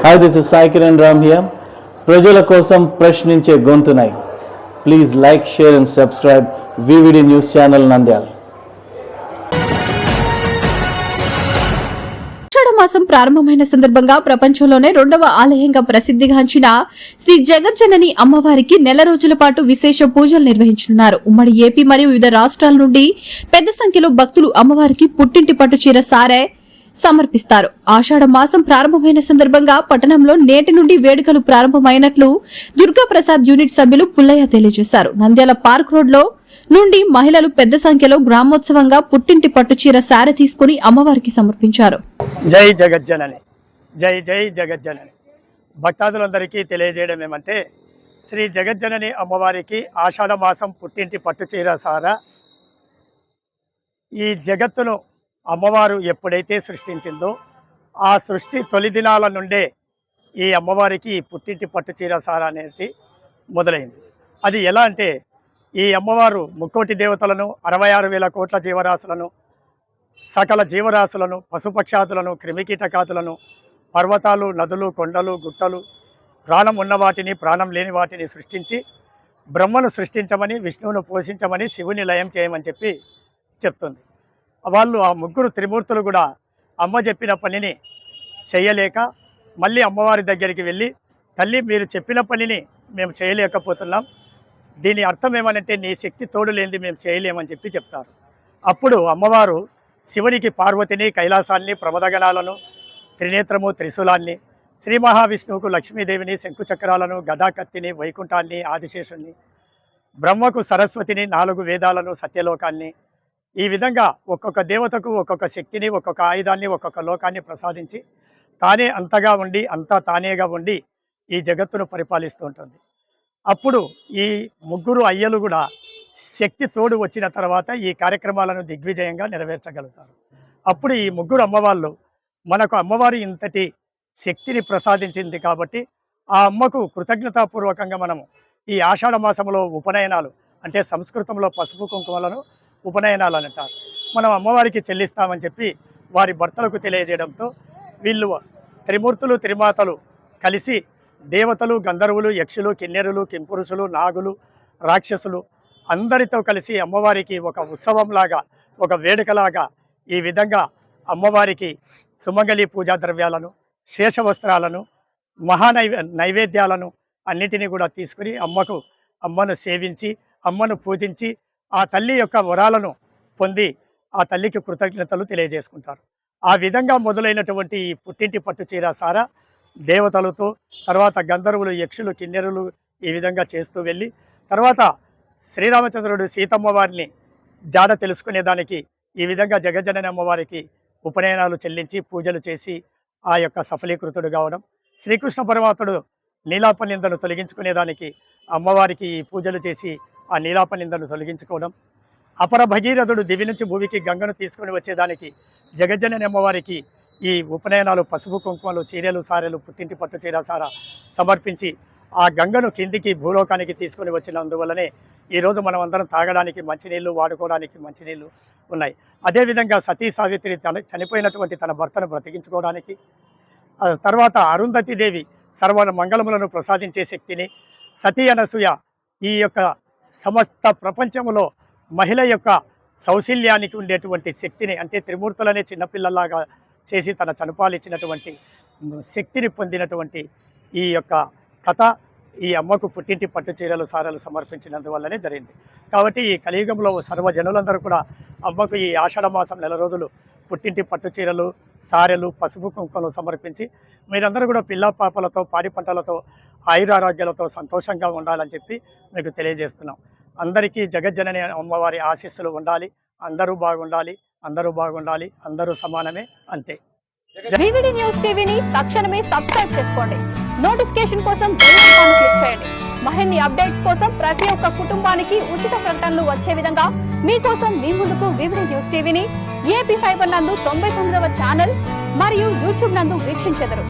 Hi, this is Sai Kiran Ram here. ప్రజల కోసం ప్రశ్నించే గొంతునై please like, share and subscribe VVD news channel Nandyal. మాసం ప్రారంభమైన సందర్భంగా ప్రపంచంలోనే 2వ ఆలయంగా ప్రసిద్ధిగాంచిన శ్రీ జగజ్జనని అమ్మవారికి నెల రోజుల పాటు విశేష పూజలు నిర్వహించనున్నారు. ఉమ్మడి ఏపీ మరియు వివిధ రాష్ట్రాల నుండి పెద్ద సంఖ్యలో భక్తులు అమ్మవారికి పుట్టింటి పట్టు చీర సారె సమర్పిస్తారు. ఆషాఢ మాసం ప్రారంభమైన సందర్భంగా పట్టణంలో నేటి నుండి వేడుకలు ప్రారంభమైనట్లు దుర్గా ప్రసాద్ యూనిట్ సభ్యులు పుల్లయ్య తెలియజేశారు. నంద్యాల పార్క్ రోడ్ లో నుండి మహిళలు పెద్ద సంఖ్యలో గ్రామోత్సవంగా పుట్టింటి పట్టు చీర సారె తీసుకుని అమ్మవారికి సమర్పించారు. జై జగజ్జనని, జై జై జగజ్జనని. భక్తాదులందరికీ తెలియజేయడం ఏమంటే, శ్రీ జగజ్జనని అమ్మవారికి ఆషాఢ మాసం పుట్టింటి పట్టు చీర సార. ఈ జగత్తును అమ్మవారు ఎప్పుడైతే సృష్టించిందో ఆ సృష్టి తొలి దినాల నుండే ఈ అమ్మవారికి ఈ పుట్టింటి పట్టు చీర సార అనేది మొదలైంది. అది ఎలా అంటే, ఈ అమ్మవారు ముక్కోటి దేవతలను, 66,000 కోట్ల జీవరాశులను, సకల జీవరాశులను, పశుపక్షాదులను, క్రిమికీటకాదులను, పర్వతాలు, నదులు, కొండలు, గుట్టలు, ప్రాణం ఉన్న వాటిని, ప్రాణం లేని వాటిని సృష్టించి బ్రహ్మను సృష్టించమని, విష్ణువును పోషించమని, శివుని లయం చేయమని చెప్పి చెప్తుంది. వాళ్ళు ఆ ముగ్గురు త్రిమూర్తులు కూడా అమ్మ చెప్పిన పనిని చేయలేక మళ్ళీ అమ్మవారి దగ్గరికి వెళ్ళి, తల్లి మీరు చెప్పిన పనిని మేము చేయలేకపోతున్నాం, దీని అర్థం ఏమనంటే నీ శక్తి తోడు లేనిది మేము చేయలేమని చెప్పి చెప్తారు. అప్పుడు అమ్మవారు శివునికి పార్వతిని, కైలాసాన్ని, ప్రమదగణాలను, త్రినేత్రము, త్రిశూలాన్ని, శ్రీ మహావిష్ణువుకు లక్ష్మీదేవిని, శంకుచక్రాలను, గదాకత్తిని, వైకుంఠాన్ని, ఆదిశేషుని, బ్రహ్మకు సరస్వతిని, 4 వేదాలను, సత్యలోకాన్ని, ఈ విధంగా ఒక్కొక్క దేవతకు ఒక్కొక్క శక్తిని, ఒక్కొక్క ఆయుధాన్ని, ఒక్కొక్క లోకాన్ని ప్రసాదించి తానే అంతగా ఉండి, అంతా తానేగా ఉండి ఈ జగత్తును పరిపాలిస్తూ ఉంటుంది. అప్పుడు ఈ ముగ్గురు అయ్యలు కూడా శక్తి తోడు వచ్చిన తర్వాత ఈ కార్యక్రమాలను దిగ్విజయంగా నెరవేర్చగలుగుతారు. అప్పుడు ఈ ముగ్గురు అమ్మవాళ్ళు మనకు అమ్మవారి ఇంతటి శక్తిని ప్రసాదించింది కాబట్టి ఆ అమ్మకు కృతజ్ఞతాపూర్వకంగా మనము ఈ ఆషాఢ మాసంలో ఉపనయనాలు, అంటే సంస్కృతంలో పసుపు కుంకుమలను ఉపనయనాలు అంటారు, మనం అమ్మవారికి చెల్లిస్తామని చెప్పి వారి భర్తలకు తెలియజేయడంతో వీళ్ళు త్రిమూర్తులు, త్రిమాతలు కలిసి దేవతలు, గంధర్వులు, యక్షులు, కిన్నెరులు, కింపురుషులు, నాగులు, రాక్షసులు అందరితో కలిసి అమ్మవారికి ఒక ఉత్సవంలాగా, ఒక వేడుకలాగా ఈ విధంగా అమ్మవారికి సుమంగళి పూజా ద్రవ్యాలను, శేషవస్త్రాలను, నైవేద్యాలను అన్నిటినీ కూడా తీసుకుని అమ్మను సేవించి, అమ్మను పూజించి ఆ తల్లి యొక్క వరాలను పొంది ఆ తల్లికి కృతజ్ఞతలు తెలియజేసుకుంటారు. ఆ విధంగా మొదలైనటువంటి ఈ పుట్టింటి పట్టు చీర సార దేవతలతో, తర్వాత గంధర్వులు, యక్షులు, కిన్నెరులు ఈ విధంగా చేస్తూ వెళ్ళి తర్వాత శ్రీరామచంద్రుడు సీతమ్మ వారిని జాడ తెలుసుకునేదానికి ఈ విధంగా జగజ్జనని అమ్మవారికి ఉపనయనాలు చెల్లించి పూజలు చేసి ఆ యొక్క సఫలీకృతుడు కావడం, శ్రీకృష్ణ పరమాత్ముడు నీలాపనిందను తొలగించుకునేదానికి అమ్మవారికి ఈ పూజలు చేసి ఆ నీలాపనిందను తొలగించుకోవడం, అపర భగీరథుడు దివి నుంచి భూమికి గంగను తీసుకొని వచ్చేదానికి జగజ్జనని అమ్మవారికి ఈ ఉపనయనాలు, పసుపు కుంకుమలు, చీరలు, సారెలు, పుట్టింటి పట్టు చీర సార సమర్పించి ఆ గంగను కిందికి భూలోకానికి తీసుకొని వచ్చినందువల్లనే ఈరోజు మనం అందరం తాగడానికి మంచినీళ్ళు, వాడుకోవడానికి మంచినీళ్ళు ఉన్నాయి. అదేవిధంగా సతీ సావిత్రి చనిపోయినటువంటి తన భర్తను బ్రతికించుకోవడానికి, తర్వాత అరుంధతీదేవి సర్వ మంగళములను ప్రసాదించే శక్తిని, సతీ అనసూయ ఈ యొక్క సమస్త ప్రపంచంలో మహిళ యొక్క సౌశల్యానికి ఉండేటువంటి శక్తిని, అంటే త్రిమూర్తులనే చిన్నపిల్లలాగా చేసి తన చనుపాలిచ్చినటువంటి శక్తిని పొందినటువంటి ఈ యొక్క కథ ఈ అమ్మకు పుట్టింటి పట్టు చీరలు, సారలు సమర్పించినందువల్లనే జరిగింది. కాబట్టి ఈ కలియుగంలో సర్వజనులందరూ కూడా అమ్మకు ఈ ఆషాఢ మాసం నెల రోజులు పుట్టింటి పట్టు చీరలు, సారెలు, పసుపు కుంకుమలు సమర్పించి మీరందరూ కూడా పిల్ల పాపలతో, పాడి పంటలతో, ఆయురారోగ్యాలతో సంతోషంగా ఉండాలని చెప్పి మీకు తెలియజేస్తున్నాం. అందరికీ జగజ్జనని అమ్మవారి ఆశీస్సులు ఉండాలి. అందరూ బాగుండాలి, అందరూ బాగుండాలి, అందరూ సమానమే, అంతే. వివిడి న్యూస్ టీవీని తక్షణమే సబ్స్క్రైబ్ చేసుకోండి. నోటిఫికేషన్ కోసం బెల్ ఐకాన్ క్లిక్ చేయండి. మరిన్ని అప్డేట్స్ కోసం ప్రతి ఒక్క కుటుంబానికి ఉచిత ప్రకటనలు వచ్చే విధంగా మీకోసం మీ ముందుకు వివిడి న్యూస్ టీవీని ఏపీ ఫైబర్ నందు 99వ ఛానల్ మరియు యూట్యూబ్ నందు వీక్షించెదరు.